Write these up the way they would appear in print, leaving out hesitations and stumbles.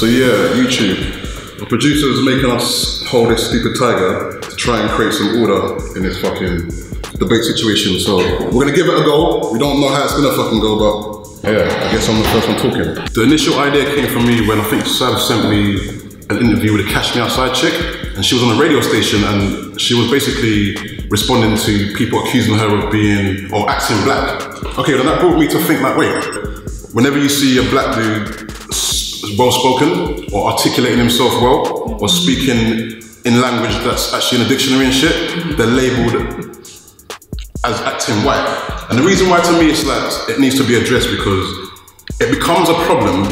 So yeah, YouTube. The producer's making us hold this stupid tiger to try and create some order in this fucking debate situation. So we're gonna give it a go. We don't know how it's gonna fucking go, but yeah, I guess I'm the first one talking. The initial idea came from me when I think Sav sent me an interview with a Cash Me Outside chick, and she was on a radio station and she was basically responding to people accusing her of being or acting black. Okay, then that brought me to think like, wait, whenever you see a black dude well-spoken or articulating himself well or speaking in language that's actually in a dictionary and shit, they're labeled as acting white. And the reason why to me it's like it needs to be addressed because it becomes a problem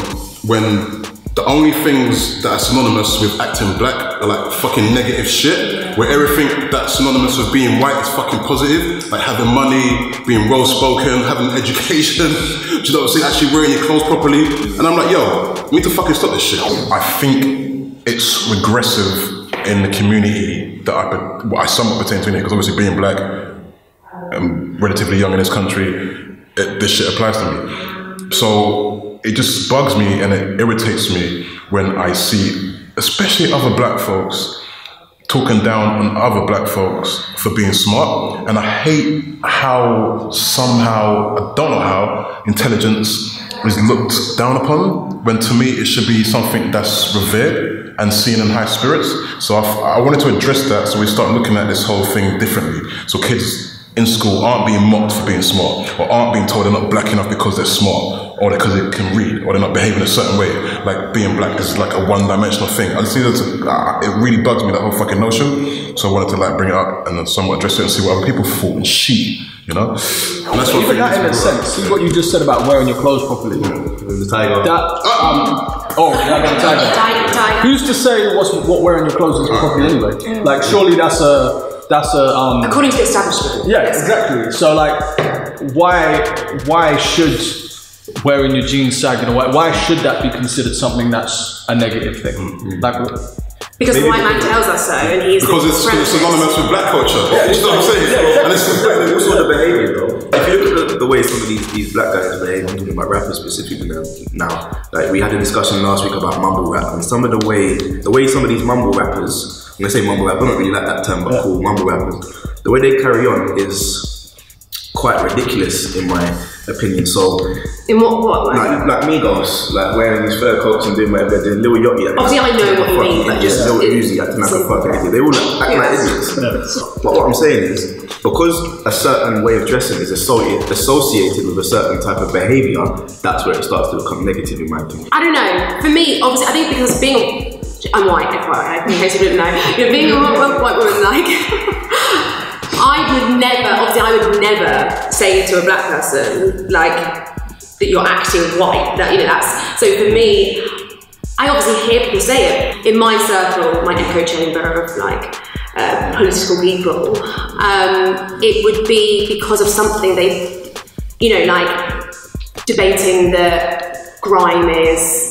when the only things that are synonymous with acting black are like fucking negative shit, where everything that's synonymous with being white is fucking positive, like having money, being well-spoken, having education, do you know what I'm saying, actually wearing your clothes properly. And I'm like, yo, we need to fucking stop this shit. I think it's regressive in the community that I somewhat pertain to, because obviously being black, I'm relatively young in this country, this shit applies to me. So it just bugs me and it irritates me when I see, especially other black folks, talking down on other black folks for being smart. And I hate how somehow, I don't know how, intelligence is looked down upon, when to me it should be something that's revered and seen in high spirits. So I wanted to address that, so we start looking at this whole thing differently. So kids in school aren't being mocked for being smart, or aren't being told they're not black enough because they're smart, or because they can read, or they're not behaving a certain way. Like being black is like a one-dimensional thing. I see that it really bugs me, that whole fucking notion. So I wanted to like bring it up and then somewhat address it and see what other people thought and shit, you know? And that's what even that in a sense, see what you just said about wearing your clothes properly. The tiger. That, tiger. Who's to say what wearing your clothes is properly anyway? Like surely that's a according to the establishment. Yeah, exactly. So like, why should wearing your jeans sagging away, why should that be considered something that's a negative thing? Like, because the white man tells us so, and he's because it's synonymous with black culture. Yeah, you know what I'm saying? Yeah, and it's also the behaviour though. If you look at the way some of these black guys behave, I'm talking about rappers specifically now. Like we had a discussion last week about mumble rap, and some of the way some of these mumble rappers, when I say mumble rap, I don't really like that term, but cool, mumble rappers, the way they carry on is quite ridiculous in my opinion. So in what way? Like Migos, like wearing these fur coats and doing whatever they're doing, Lil Yachty. Obviously I know what you mean. Like just Lil Uzi acting like a fucking idiot. They all act like idiots. But what I'm saying is, because a certain way of dressing is associated with a certain type of behaviour, that's where it starts to become negative in my opinion. I don't know. For me, obviously, I think because I'm white, FYI, in case you didn't know. Being a white woman, like, I would never say to a black person, like, that you're acting white. That, you know, that's, so for me, I obviously hear people say it. In my circle, my echo chamber of like, political people, it would be because of something they, you know, like, debating that grime is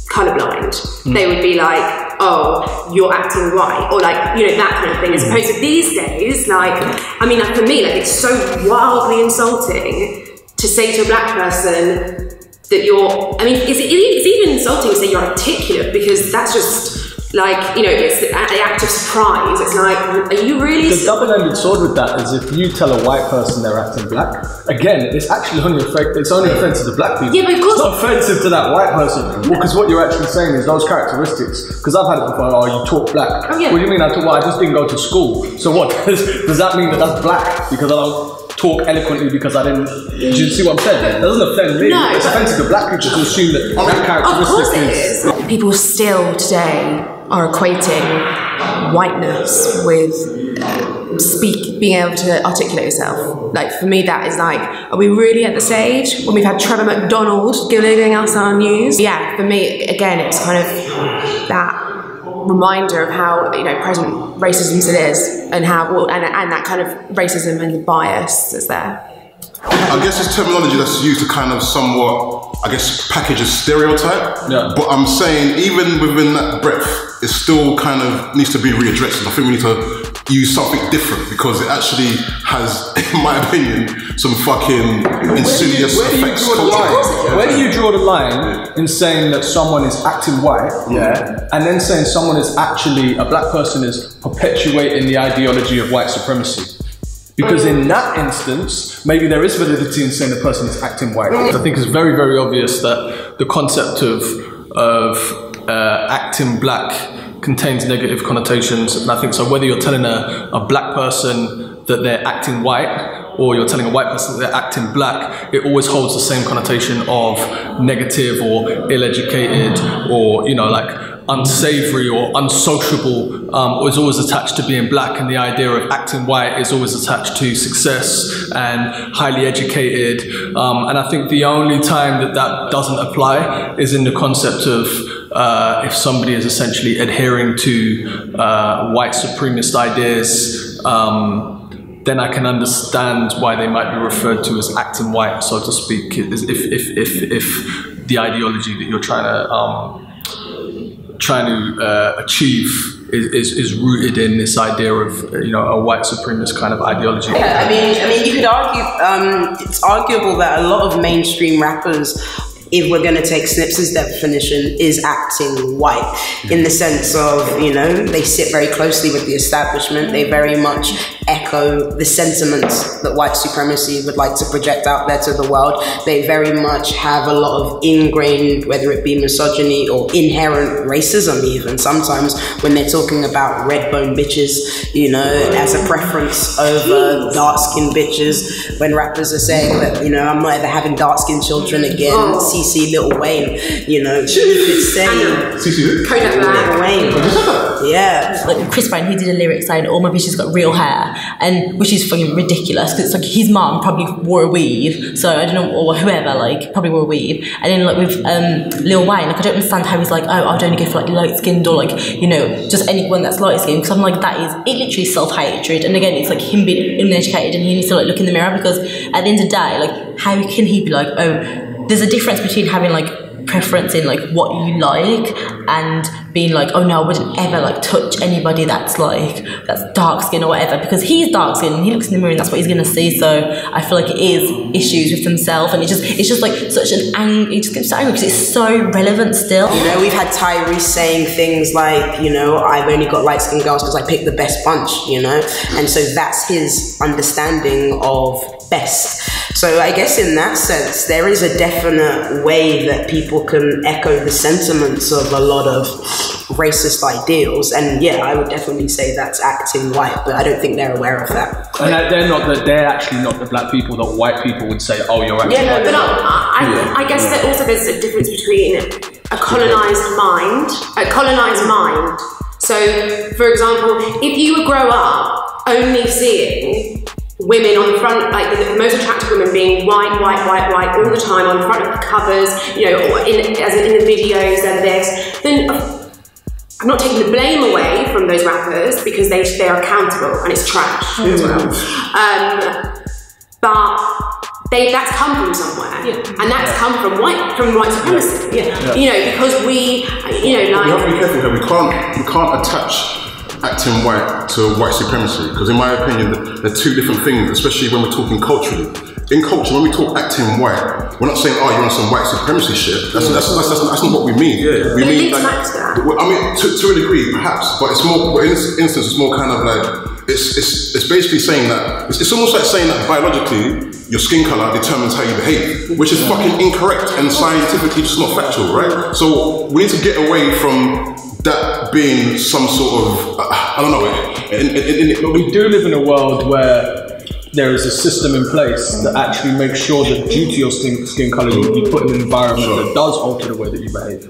colourblind. They would be like, oh, you're acting right, or like, you know, that kind of thing, as opposed to these days, like, I mean, like for me, like it's so wildly insulting to say to a black person that you're, I mean, it's even insulting to say you're articulate, because that's just, like, you know, it's the act of surprise. It's like, are you really? The double-ended sword with that is if you tell a white person they're acting black, again, it's actually only offensive to black people. Yeah, but of course. It's not offensive to that white person. Well, because what you're actually saying is those characteristics. Because I've had it before. Oh, you talk black. Oh, yeah. What do you mean I talk? Well, I just didn't go to school. So what does that mean that that's black? Because I don't talk eloquently because I didn't. Do you see what I'm saying? It doesn't offend me. No, it's offensive to black people to assume that that characteristic is. People still today are equating whiteness with being able to articulate yourself. Like for me, that is like, are we really at the stage when we've had Trevor McDonald giving us our news? Yeah, for me, again, it's kind of that reminder of how, you know, present racism still is, and how, and that kind of racism and bias is there. I guess it's terminology that's used to kind of somewhat, I guess, package a stereotype. Yeah. But I'm saying even within that breadth, it still kind of needs to be readdressed. I think we need to use something different because it actually has, in my opinion, some fucking insidious effects. Where do you draw the line in saying that someone is acting white, and then saying someone is actually, a black person is perpetuating the ideology of white supremacy? Because in that instance, maybe there is validity in saying the person is acting white. I think it's very, very obvious that the concept of acting black contains negative connotations, and I think so. Whether you're telling a black person that they're acting white, or you're telling a white person that they're acting black, it always holds the same connotation of negative or ill-educated, or like unsavory or unsociable. Is always attached to being black, and the idea of acting white is always attached to success and highly educated. And I think the only time that doesn't apply is in the concept of if somebody is essentially adhering to white supremacist ideas, then I can understand why they might be referred to as acting white, so to speak, if the ideology that you're trying to achieve is rooted in this idea of a white supremacist kind of ideology. Yeah, I mean, you could argue it's arguable that a lot of mainstream rappers, if we're going to take Snips's definition, is acting white in the sense of, they sit very closely with the establishment. They very much echo the sentiments that white supremacy would like to project out there to the world. They very much have a lot of ingrained, whether it be misogyny or inherent racism even. Sometimes when they're talking about red bone bitches, as a preference over dark-skinned bitches, when rappers are saying that, I'm not ever having dark-skinned children again, CC Lil Wayne, you could say Lil Wayne. Yeah. Like Chris Brown, he did a lyric saying, "All my bitches got real hair," and which is fucking ridiculous because it's like his mum probably wore a weave, so I don't know, or whoever probably wore a weave. And then with Lil Wayne, I don't understand how he's like, "Oh, I'd only go for light skinned or just anyone that's light skinned," because I'm like, that is literally self-hatred. And again, it's like him being uneducated, and he needs to look in the mirror, because at the end of the day, how can he be oh, there's a difference between having preference in what you like and being oh no, I wouldn't ever touch anybody that's dark skin or whatever, because he's dark skin and he looks in the mirror and that's what he's gonna see. So I feel it is issues with himself, and it's just such an anger. It just gets so angry because it's so relevant still. We've had Tyrese saying things like, I've only got light skinned girls because I picked the best bunch, and so that's his understanding of best. So I guess in that sense, there is a definite way that people can echo the sentiments of a lot of racist ideals, and yeah, I would definitely say that's acting white, but I don't think they're aware of that. And they're actually not the black people that white people would say, "Oh, you're acting white." But I guess that also there's a difference between a colonized mind. So, for example, if you grow up only seeing women on the front, the most attractive women being white all the time on the front of the covers, or in the videos and this, then I'm not taking the blame away from those rappers because they are accountable and it's trash as well. But that's come from somewhere, and that's come from white supremacy. Because we have to be careful here. We can't attach acting white to white supremacy, because in my opinion they're two different things, especially when we're talking culturally. In culture, when we talk acting white, we're not saying, "Oh, you're on some white supremacy shit." That's not what we mean. We mean to a degree perhaps, but it's more, in this instance, it's more kind of it's basically saying that it's almost like saying that biologically your skin color determines how you behave, which is fucking incorrect and scientifically just not factual, right? So we need to get away from that being some sort of, I don't know. We do live in a world where there is a system in place that actually makes sure that due to your skin colour, you put in an environment that does alter the way that you behave.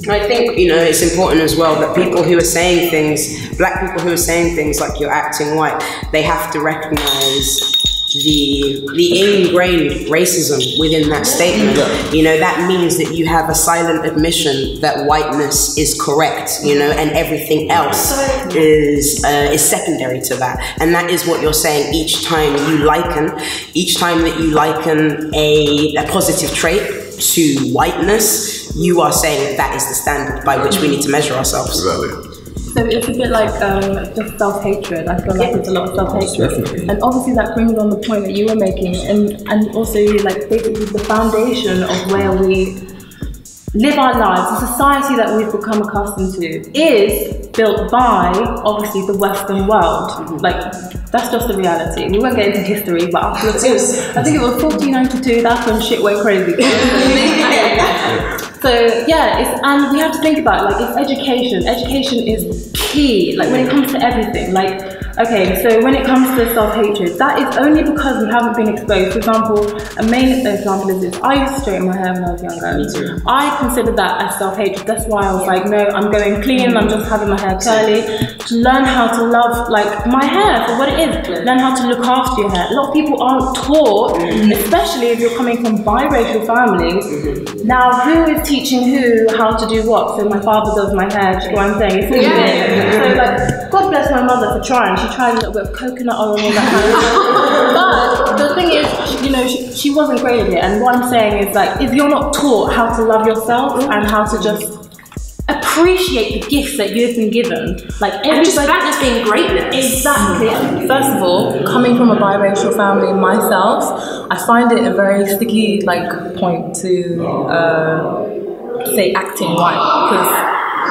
I think, it's important as well that people who are saying things, black people who are saying things like you're acting white, they have to recognise the ingrained racism within that statement. That means that you have a silent admission that whiteness is correct, and everything else is secondary to that. And that is what you're saying each time that you liken a positive trait to whiteness, you are saying that is the standard by which we need to measure ourselves. Exactly. So it's a bit like just self-hatred. I feel like it's a lot of self-hatred. And obviously that brings on the point that you were making, and also like basically the foundation of where we live our lives, the society that we've become accustomed to is built by, obviously, the Western world. Like, that's just the reality. We won't get into history, but afterwards, I think it was 1492, that's when shit went crazy. So, yeah, and we have to think about it, like, it's education. Education is key, like, when it comes to everything. Like, okay, so when it comes to self-hatred, that is only because we haven't been exposed. For example, a main example is this. I used to straighten my hair when I was younger. Me too. I considered that as self-hatred. That's why I was like, no, I'm going clean, I'm just having my hair curly. To learn how to love like my hair for what it is. Learn how to look after your hair. A lot of people aren't taught, especially if you're coming from biracial families. Now, who is teaching who how to do what? So my father does my hair, do you know what I'm saying? It's all there. So like, God bless my mother for trying. She tried a little bit of coconut oil and all that kind of stuff. But the thing is, you know, she wasn't great at it. And what I'm saying is like, if you're not taught how to love yourself and how to just appreciate the gifts that you've been given, like and just blackness being greatness. Exactly. First of all, coming from a biracial family myself, I find it a very sticky like point to say acting white, because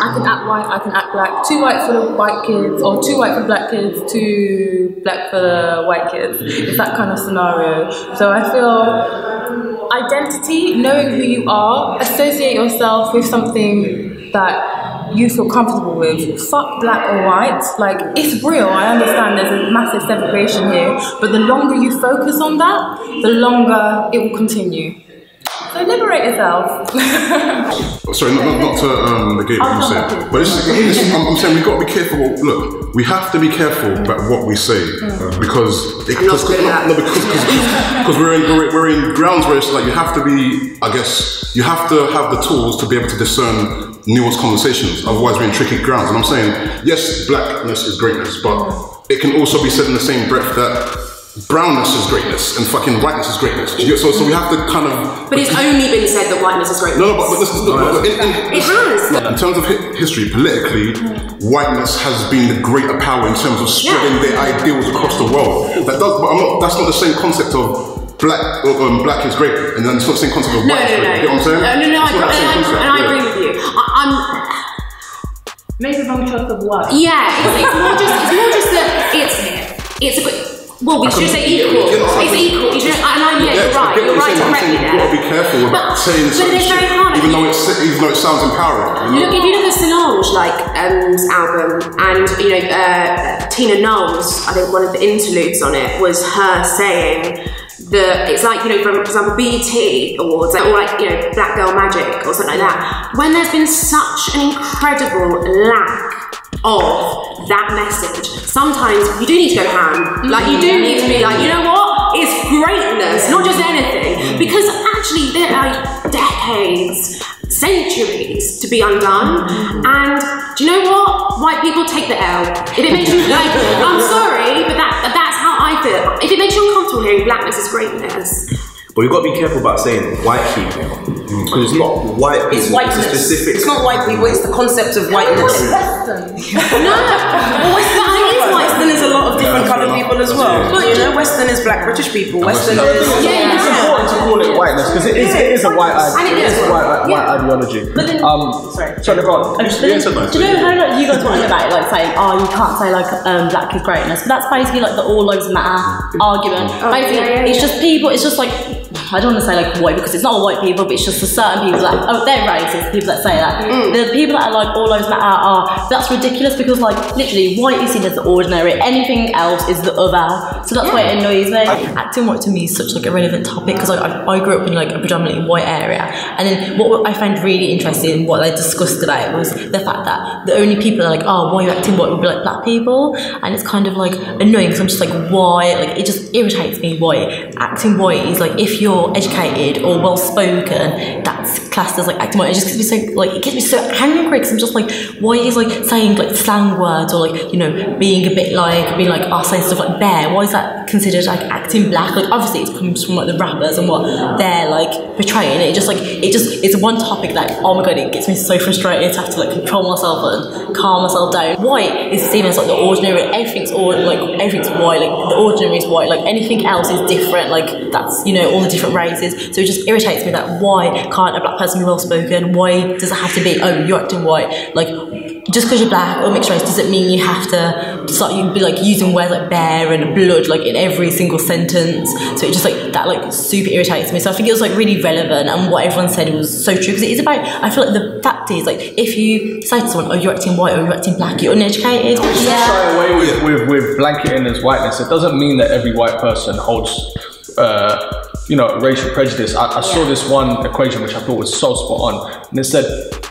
I can act white, I can act black. Too white for the white kids, or too white for black kids, too black for the white kids. It's that kind of scenario. So I feel identity, knowing who you are, associate yourself with something that you feel comfortable with. Fuck black or white. Like, it's real. I understand there's a massive separation here, but the longer you focus on that, the longer it will continue. So liberate yourself. Sorry, not to negate what you said, but I'm saying we've got to be careful. Look, we have to be careful about what we say because we're in grounds where it's like you have to be. I guess you have to have the tools to be able to discern nuanced conversations. Otherwise, we're in tricky grounds. And I'm saying, yes, blackness is greatness, but it can also be said in the same breath that brownness is greatness and fucking whiteness is greatness. So we have to kind of. But it's only been said that whiteness is greatness. No, but this is it has. In terms of history, politically, whiteness has been the greater power in terms of spreading their ideals across the world. That's not the same concept of black is great, and then it's not the same concept of white is great. You get what I'm saying? I agree with you. Maybe wrong choice of what? Yeah, it's more just that it's a good. Well, we should say equal. It's equal. You're right. You're right to correct me there. You've got to be careful about saying certain shit, even though it sounds empowering. You know? If you look at Solange, album, and Tina Knowles, I think one of the interludes on it was her saying that it's like, for example, BET Awards, or Black Girl Magic or something like that. When there's been such an incredible lack of that message, sometimes you do need to go ham. Like, you do need to be like, you know what? It's greatness, not just anything. Because actually, there are decades, centuries to be undone. And do you know what? White people take the L. If it makes you I'm sorry, but that's how I feel. If it makes you uncomfortable hearing blackness is greatness. But you've got to be careful about saying white people, because it's not white people. It's whiteness. It's specific. It's not white people. It's the concept of whiteness. Western. Western is a lot of different coloured people as well. But Western is black British people. Western is it's important to call it whiteness because it is a white ideology. But then, sorry, go on. Do you know how you guys were talking about it, like saying, you can't say black is greatness, but that's basically like the all lives matter argument. Basically, it's just people. It's just like, I don't want to say like white because it's not all white people, but it's just for certain people that they're racist. People that say that the people that are like all lives matter that's ridiculous because like literally white is seen as the ordinary. Anything else is the other. So that's why it annoys me. Acting white to me is such like a relevant topic because I grew up in like a predominantly white area, and then what I found really interesting, what they discussed about was the fact that the only people that are like, why are you acting white would be like black people, and it's kind of like annoying because I'm just like, why? Like it just irritates me. Why acting white is like if you're educated or well spoken, that's classed as like acting white. It just gets me so like it gets me so angry because I'm just like, why is like saying like slang words or like, you know, being a bit like saying stuff like bear? Why is that considered like acting black? Like obviously it comes from like the rappers and what they're like portraying. It's one topic that, oh my god, it gets me so frustrated to have to like control myself and calm myself down. White is seen as like the ordinary. Everything's white. Like the ordinary is white. Like anything else is different. Like that's, you know, all the different races. So it just irritates me that why can't a black person be well spoken? Why does it have to be, oh, you're acting white? Like just because you're black or mixed race doesn't mean you have to start you be like using words like bear and blood like in every single sentence. So it just like that like super irritates me. So I think it was like really relevant, and what everyone said was so true, because it is about, I feel like the fact is like if you say to someone, oh, you're acting white or you're acting black, you're uneducated. Shy away with blanketing as whiteness. It doesn't mean that every white person holds you know, racial prejudice. I saw this one equation which I thought was so spot on, and it said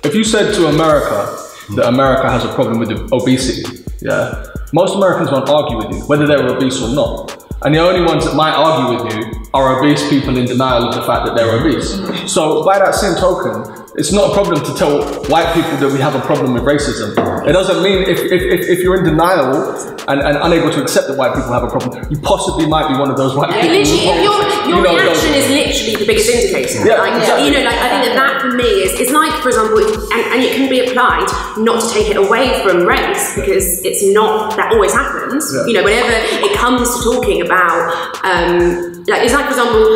if you said to America that America has a problem with obesity, yeah, most Americans won't argue with you whether they're obese or not. And the only ones that might argue with you are obese people in denial of the fact that they're obese. So by that same token, it's not a problem to tell white people that we have a problem with racism. It doesn't mean if you're in denial and unable to accept that white people have a problem, you possibly might be one of those white people. Literally, your reaction is literally the biggest indicator. Yeah, like, exactly. You know, like I think that for me is like, for example, and it can be applied not to take it away from race, because it's not that always happens. Yeah. You know, whenever it comes to talking about like it's like, for example,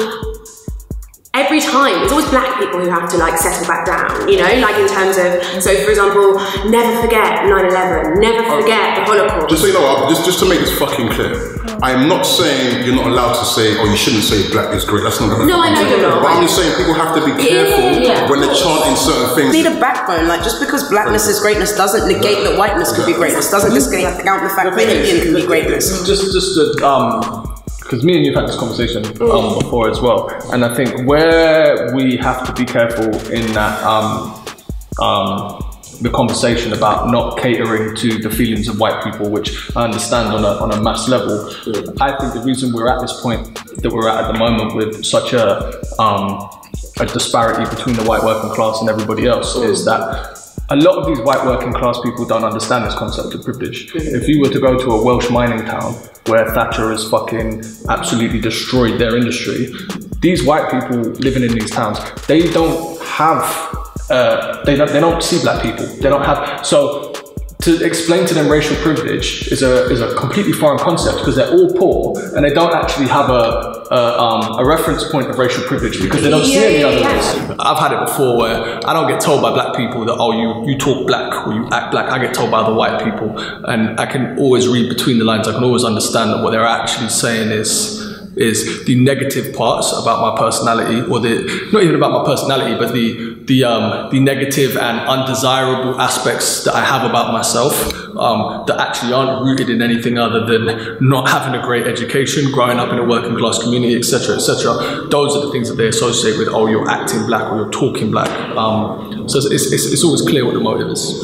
every time, it's always black people who have to like settle back down, you know, like in terms of, so for example, never forget 9/11, never forget the Holocaust. Just so you know, just to make this fucking clear, I am not saying you're not allowed to say, or you shouldn't say black is great. That's not gonna. No, I know you're not. But I'm just saying people have to be careful when they're chanting certain things. You need a backbone, like just because blackness is greatness doesn't negate that whiteness could be greatness. Doesn't discount the fact that Indian can be greatness. Just because me and you've had this conversation before as well, and I think where we have to be careful in that the conversation about not catering to the feelings of white people, which I understand on a mass level. I think the reason we're at this point that we're at the moment with such a disparity between the white working class and everybody else is that a lot of these white working class people don't understand this concept of privilege. If you were to go to a Welsh mining town where Thatcher has fucking absolutely destroyed their industry, these white people living in these towns, they don't have, they don't see black people. They don't have, so to explain to them racial privilege is a completely foreign concept, because they're all poor and they don't actually have a reference point of racial privilege because they don't see any other ways. I've had it before where I don't get told by black people that, oh, you talk black or you act black. I get told by other white people, and I can always read between the lines. I can always understand that what they're actually saying is the negative parts about my personality, or not even about my personality, but the negative and undesirable aspects that I have about myself that actually aren't rooted in anything other than not having a great education, growing up in a working class community, etc., etc. Those are the things that they associate with, oh, you're acting black or you're talking black. So it's always clear what the motive is.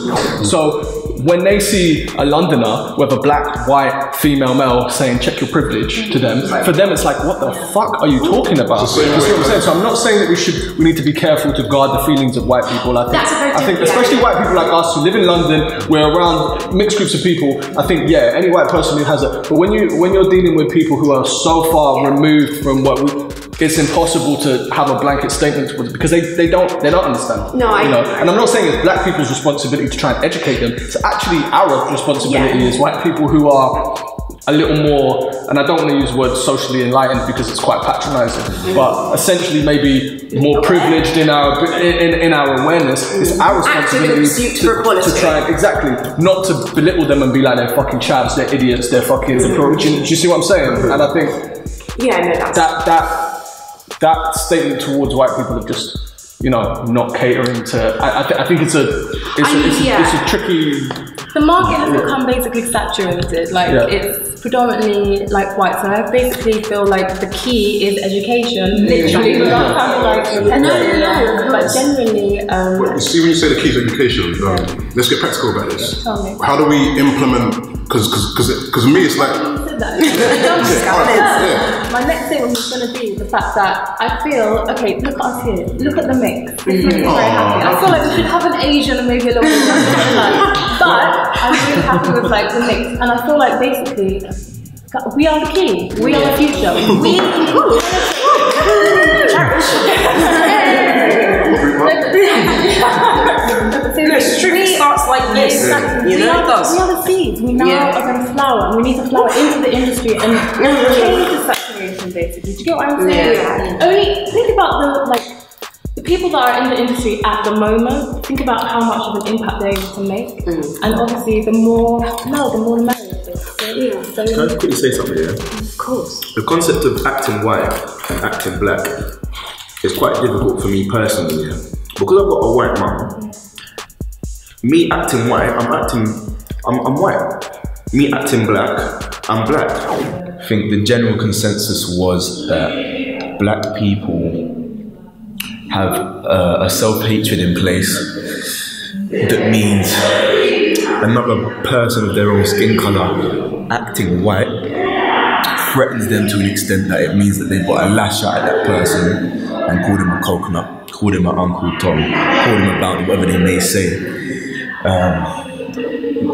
So when they see a Londoner with a black, white, female, male saying check your privilege to them, for them it's like, what the fuck are you talking about? You see what I'm saying? So I'm not saying that we need to be careful to guard the feelings of white people. I think especially white people like us who live in London, we're around mixed groups of people. I think, yeah, any white person who has it, but when you're dealing with people who are so far removed from what it's impossible to have a blanket statement towards it, because they don't understand. No, you know. And I'm not saying it's black people's responsibility to try and educate them. It's actually our responsibility as white people who are a little more, and I don't want to use the word socially enlightened because it's quite patronizing, but essentially maybe more privileged in our awareness. It's our responsibility to try and, exactly, not to belittle them and be like, they're fucking chavs, they're idiots, they're fucking, do you see what I'm saying? And I think that statement towards white people of just, you know, not catering to, I think it's a tricky. The market has become basically saturated. Like it's predominantly like white. So I basically feel like the key is education. Literally, without sounding like no. But generally, you see, when you say the key is education, let's get practical about this. Tell me. How do we implement? Because me, it's like. My next thing was going to be the fact that I feel, okay, look at us here, look at the mix. This makes me very happy. I feel like we should have an Asian and maybe a little bit of but I'm really happy with like the mix, and I feel like basically we are the key, we are the future. The stream starts like this. Exactly. We are the seeds. We now are going to flower, and we need to flower into the industry and change the saturation. Basically, do you get what I'm saying? Only think about the people that are in the industry at the moment. Think about how much of an impact they're able to make, and obviously the more the merrier. So, can I quickly say something here? Of course. The concept of acting white and acting black is quite difficult for me personally, because I've got a white mum. Me acting white, I'm white. Me acting black, I'm black. I think the general consensus was that black people have a self-hatred in place that means another person of their own skin colour acting white threatens them to an extent that it means that they've got to lash out at that person and call them a coconut, call them an Uncle Tom, call them a bounty, whatever they may say.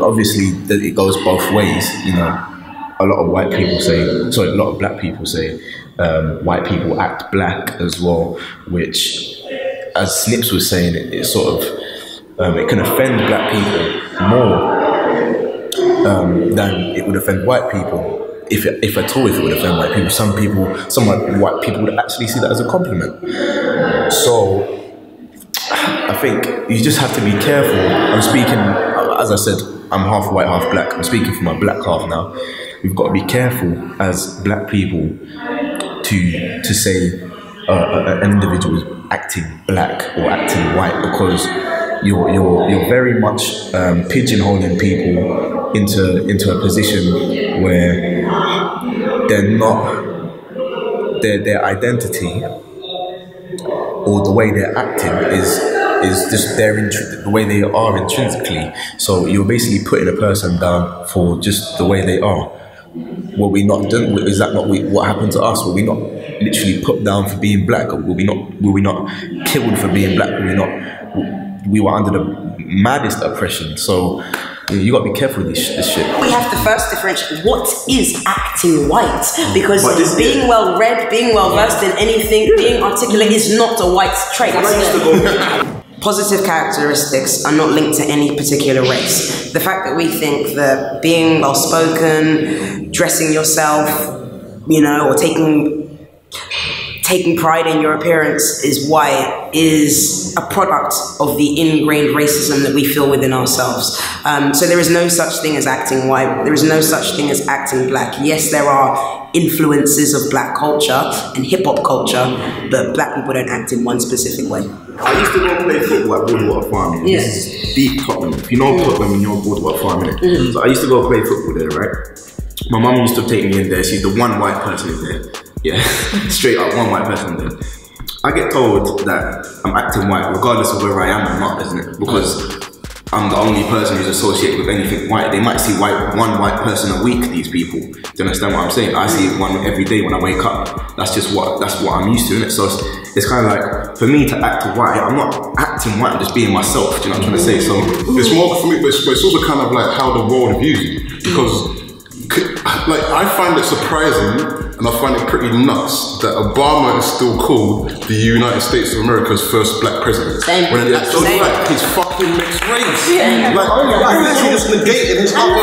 Obviously, it goes both ways. You know, a lot of black people say white people act black as well, which, as Snips was saying, it sort of it can offend black people more than it would offend white people. If at all, if it would offend white people, some white people would actually see that as a compliment. So I think you just have to be careful. I'm speaking, as I said, I'm half white, half black. I'm speaking for my black half now. We've got to be careful as black people to say an individual is acting black or acting white, because you're very much pigeonholing people into a position where they're not their identity or the way they're acting is just the way they are intrinsically. So you're basically putting a person down for just the way they are. Were we not done? Is that not what happened to us? Were we not literally put down for being black? Or were we not killed for being black? We were under the maddest oppression. So you got to be careful with this shit. We have to first differentiate what is acting white, because being well read, being well versed in anything, being articulate is not a white trait. Positive characteristics are not linked to any particular race. The fact that we think that being well spoken, dressing yourself, or taking pride in your appearance is white is a product of the ingrained racism that we feel within ourselves. So there is no such thing as acting white. There is no such thing as acting black. Yes, there are influences of black culture and hip-hop culture, but black people don't act in one specific way. I used to go play football at Broadwater Farm. Yeah. This is deep Tottenham. If you know Tottenham, you know Broadwater Farm, innit? So I used to go play football there, right? My mum used to take me in there. She's the one white person in there. Yeah, straight up, one white person in there. I get told that I'm acting white regardless of whether I am or not, isn't it? Because I'm the only person who's associated with anything white. They might see one white person a week, these people. Do you understand what I'm saying? I see one every day when I wake up. That's what I'm used to, innit? So it's kind of like, for me to act white, I'm not acting white, I'm just being myself. Do you know what I'm trying to say? So it's more for me, but it's also kind of like how the world views you. Because I find it surprising, and I find it pretty nuts that Obama is still called the United States of America's first black president. When in actual fact, he's fucking mixed race. Yeah. Literally just negated his other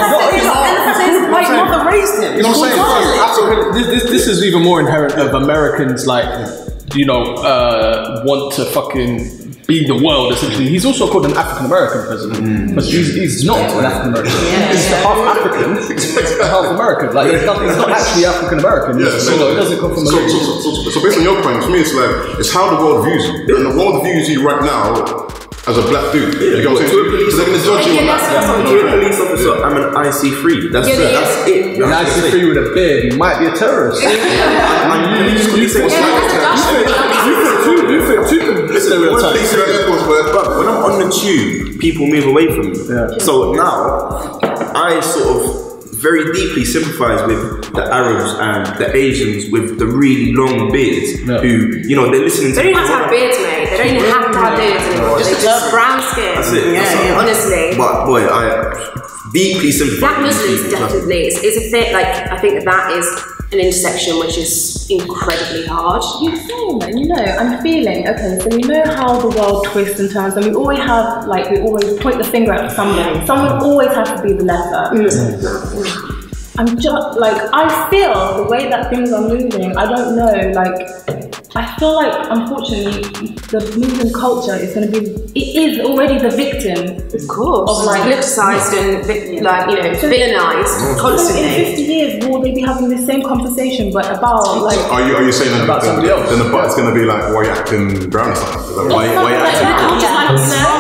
My mother raised him. You know what I'm saying? This is even more inherent of Americans, want to fucking be the world, essentially. He's also called an African American president, but he's not an African American. He's half African, half American. He's not actually African American. Yeah, so it doesn't come from so based on your point, for me, it's how the world views you, and the world views you right now as a black dude. You know what I'm saying? So they're gonna judge you on that. To a police officer, I'm an IC3. That's it. An IC3 with a beard, you might be a terrorist. You fit two stereotypes. But when I'm on the tube, people move away from me. So now, I sort of very deeply sympathize with the Arabs and the Asians with the really long beards who, you know, they're listening to. They don't have to have beards, mate. They don't even have to have beards anymore. They just brown skin. That's it. Honestly. But boy, I deeply sympathize. Black Muslims definitely is a fit. Like I think that is an intersection which is incredibly hard. You're saying that, you know, I'm feeling, okay, so you know how the world twists and turns, and we always have, like, we always point the finger at somebody. Someone always has to be the lesser. I'm just, like, I feel the way that things are moving, I don't know, like, I feel like, unfortunately, the Muslim culture is going to be, it is already the victim. Of course. Of like, politicized and, like, you know, villainized constantly. In 50 years, will they be having the same conversation, but about, like... Are you saying that about somebody else? Then the butt's going to be like, why are you acting brown or something? Why are you acting brown?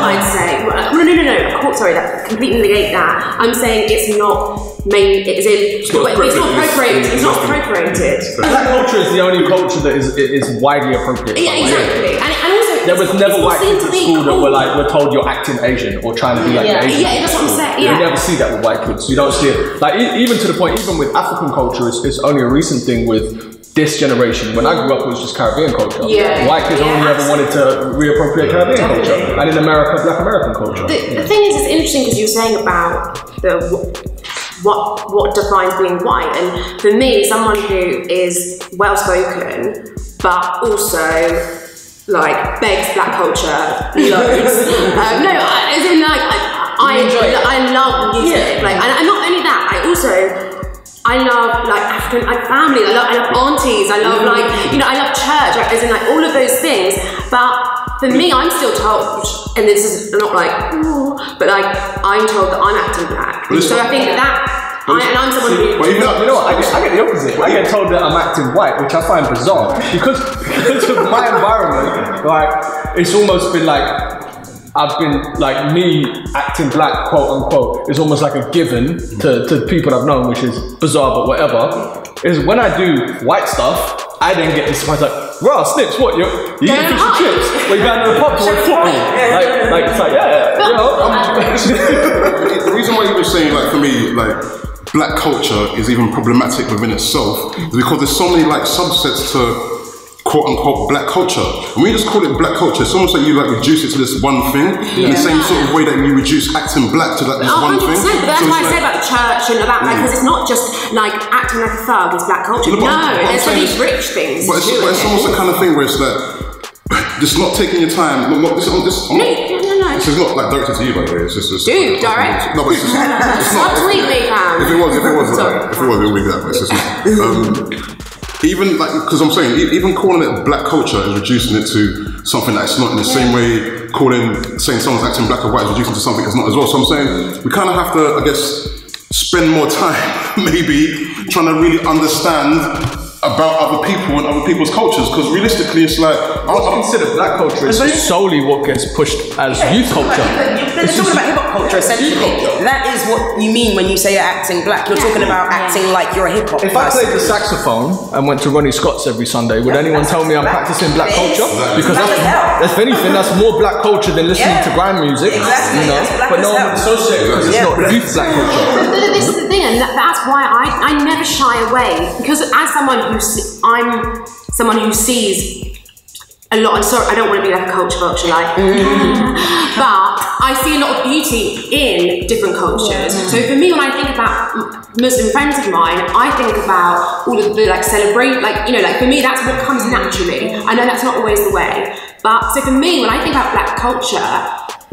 I'd say. No. Of course, sorry, that completely negate that. I'm saying it's not it's not appropriated. Black culture is the only culture that is widely appropriate. Yeah, exactly. And also, there was never white kids at school that were like, we're told you're acting Asian or trying to be like Asian. Yeah, that's what I'm saying. You never see that with white kids. You don't see it. Like, even to the point, even with African culture, it's only a recent thing with this generation. When I grew up, it was just Caribbean culture. White kids only ever wanted to reappropriate Caribbean culture. And in America, Black American culture. The thing is, it's interesting because you were saying about what defines being white, and for me, someone who is well spoken but also like begs black culture loads. As in like I love music, like, and not only that, I love like African family. I love aunties. I love like, you know, I love church. Like, as in like all of those things. But for me, I'm still told, and this is not like, ooh, but like I'm told that I'm acting black. So I think and I'm someone who. Well, you know what? I get the opposite. I get told that I'm acting white, which I find bizarre because of my environment. Like, it's almost been like. I've been like me acting black, quote unquote, is almost like a given to people I've known, which is bizarre, but whatever. Is when I do white stuff, I then get this surprise like, raw Snips, what you eating fish and chips? Well, you going to the pub to watch football? Like it's like you know. The reason why you were saying like for me like black culture is even problematic within itself is because there's so many like subsets to quote unquote black culture. And when you just call it black culture, it's almost like you like reduce it to this one thing in the same sort of way that you reduce acting black to like this one thing. But that's why I say about the church and about like, because it's not just like acting like a thug is black culture. There's so these rich things. But it's almost the kind of thing where it's like just not taking your time. This is not like directed to you, by the way. It's just dude, direct. No, but it's just not. Tweet me, fam. If it was, it would be that. But it's just not. Even like, because I'm saying, even calling it black culture is reducing it to something that's not in the same way saying someone's acting black or white is reducing to something that's not as well. So I'm saying we kind of have to, I guess, spend more time maybe trying to really understand about other people and other people's cultures, because realistically it's like I consider black culture is solely what gets pushed as youth culture. You're talking about hip-hop culture essentially. That is what you mean when you say you're acting black. You're talking about acting like you're a hip-hop If I played the saxophone and went to Ronnie Scott's every Sunday, would anyone tell me I'm practicing black culture? Because if anything, that's more black culture than listening to grime music. Exactly. You know? But no one would associate because it's not youth black culture. But this is the thing, and that's why I never shy away, because as someone I'm someone who sees a lot. I'm sorry, I don't want to be like a culture vulture, like, but I see a lot of beauty in different cultures. So for me, when I think about Muslim friends of mine, I think about all of the like celebrate, like, you know, like for me, that's what comes naturally. I know that's not always the way, but so for me, when I think about black culture,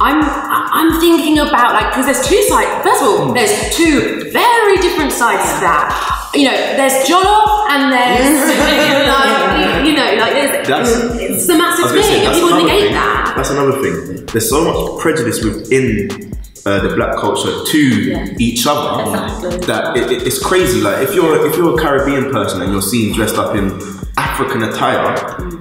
I'm thinking about like, because there's two sides. First of all, there's two very different sides to that. You know, there's Jollof and there's like, you know, like it's a massive thing, and people negate that. That's another thing. There's so much prejudice within the black culture to each other that it's crazy. Like if you're a Caribbean person and you're seen dressed up in African attire,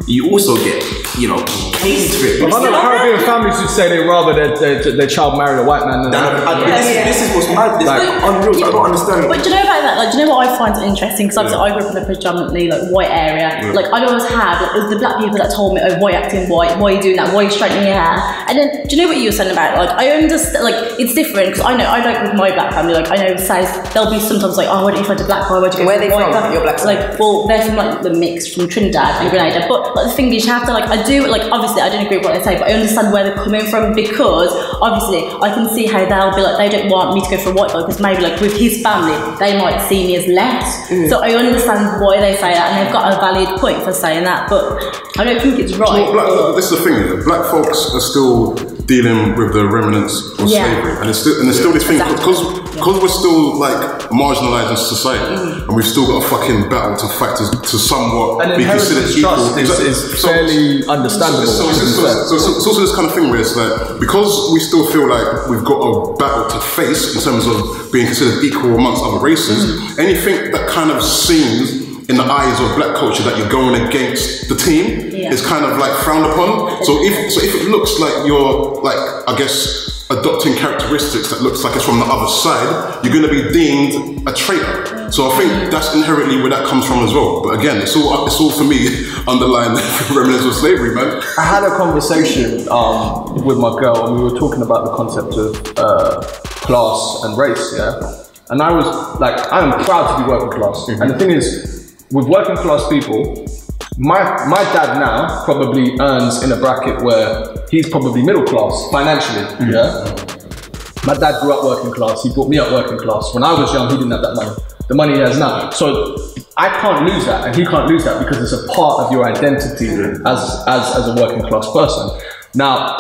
you also get, you know, catering to it. I know Caribbean families who say they rather their child marry a white man than This is what's mad. This is unreal. I don't understand. But do you know about that? Like, do you know what I find interesting? Because I grew up in a predominantly like white area. Like, I'd always had like, it was the black people that told me, "Oh, why are you acting white? Why are you doing that? Why are you straightening your hair?" And then, do you know what you were saying about? Like, I understand. Like, it's different because I know with my black family. Like, I know South, they'll be sometimes like, "Oh, why don't you find a black boy? Why do you go Where are they from? Your black side? Like, well, they're from like the mix from Trinidad and Grenada. But like, the thing is, you have to like, I do like, obviously, I don't agree with what they say, but I understand where they're coming from because obviously, I can see how they'll be like, they don't want me to go for a white boy because maybe like with his family, they might see me as less. So I understand why they say that, and they've got a valid point for saying that. But I don't think it's right. Well, this is the thing. Black folks are still dealing with the remnants of slavery, and there's still this thing because we're still like marginalised in society, and we've still got a fucking battle to fight to somewhat be considered equal. Is fairly understandable. So it's also this kind of thing where it's like, because we still feel like we've got a battle to face in terms of being considered equal amongst other races, anything that kind of seems in the eyes of black culture that you're going against the team is kind of like frowned upon. So if it looks like you're like, I guess, adopting characteristics that looks like it's from the other side, you're going to be deemed a traitor. So I think that's inherently where that comes from as well. But again, it's all for me underlying remnants of slavery, man. I had a conversation with my girl, and we were talking about the concept of class and race, and I was like, I am proud to be working class. And the thing is, with working class people, my dad now probably earns in a bracket where he's probably middle class financially. My dad grew up working class. He brought me up working class. When I was young, he didn't have that money. The money he has now. So I can't lose that, and he can't lose that because it's a part of your identity as a working class person. Now,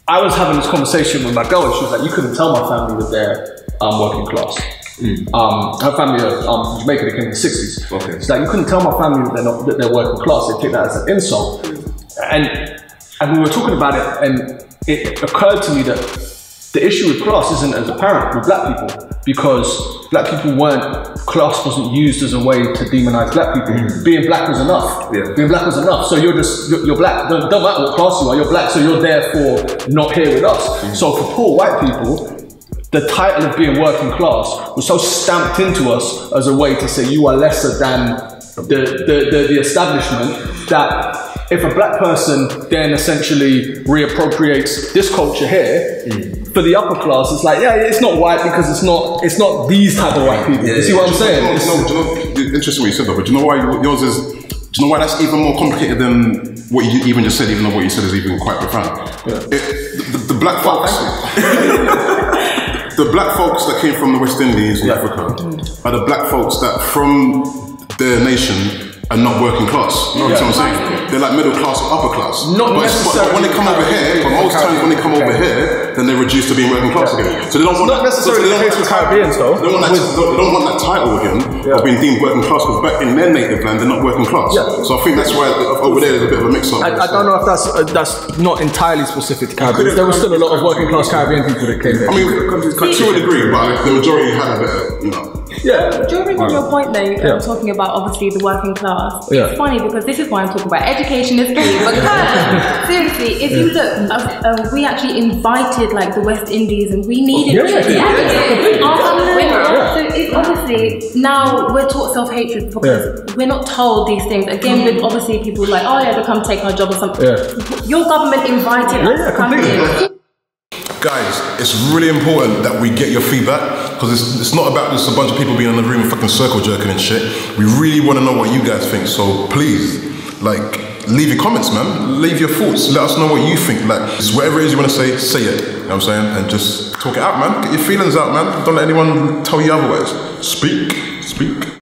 I was having this conversation with my girl, and she was like, "You couldn't tell my family that they're working class." Her family are from Jamaica, they came in the 60s. Okay. It's like, you couldn't tell my family that they're working class, they take that as an insult. And we were talking about it, and it occurred to me that the issue with class isn't as apparent with black people, because black people class wasn't used as a way to demonize black people. Being black was enough. Being black was enough. So you're black, don't matter what class you are, you're black, so you're therefore not here with us. So for poor white people, the title of being working class was so stamped into us as a way to say you are lesser than the establishment, that if a black person then essentially reappropriates this culture here, for the upper class, it's like, it's not white because it's not these type of white people. You see what I'm saying? Interesting what you said though, but do you know why yours is? Do you know why that's even more complicated than what you even just said? Even though what you said is even quite profound. The black folks. The black folks that came from the West Indies and Africa are the black folks that from their nation are not working class. You know what I'm saying? They're like middle class or upper class. Not necessarily. But when they come over here, but most times when they come over here, then they're reduced to being working class again. So they don't want not necessarily the case with Caribbeans though. They don't want that title again of being deemed working class, because back in their native land, they're not working class. So I think that's why over there there's a bit of a mix-up. I don't know if that's not entirely specific to Caribbeans. There were still a lot of working class Caribbean people that came here. I mean, to a degree, but the majority had a bit of, you know. During on your point though, talking about obviously the working class, it's funny because this is why I'm talking about education is key. Because seriously, if you look, we actually invited like the West Indies, and we needed So it's obviously now we're taught self-hatred because we're not told these things. Again, with obviously people like, oh yeah, they come take our job or something. Your government invited us to come here. Guys, it's really important that we get your feedback, because it's not about just a bunch of people being in the room and fucking circle jerking and shit. We really want to know what you guys think, so please, like, leave your comments, man. Leave your thoughts. Let us know what you think. Like, whatever it is you want to say it. You know what I'm saying? And just talk it out, man. Get your feelings out, man. Don't let anyone tell you otherwise. Speak.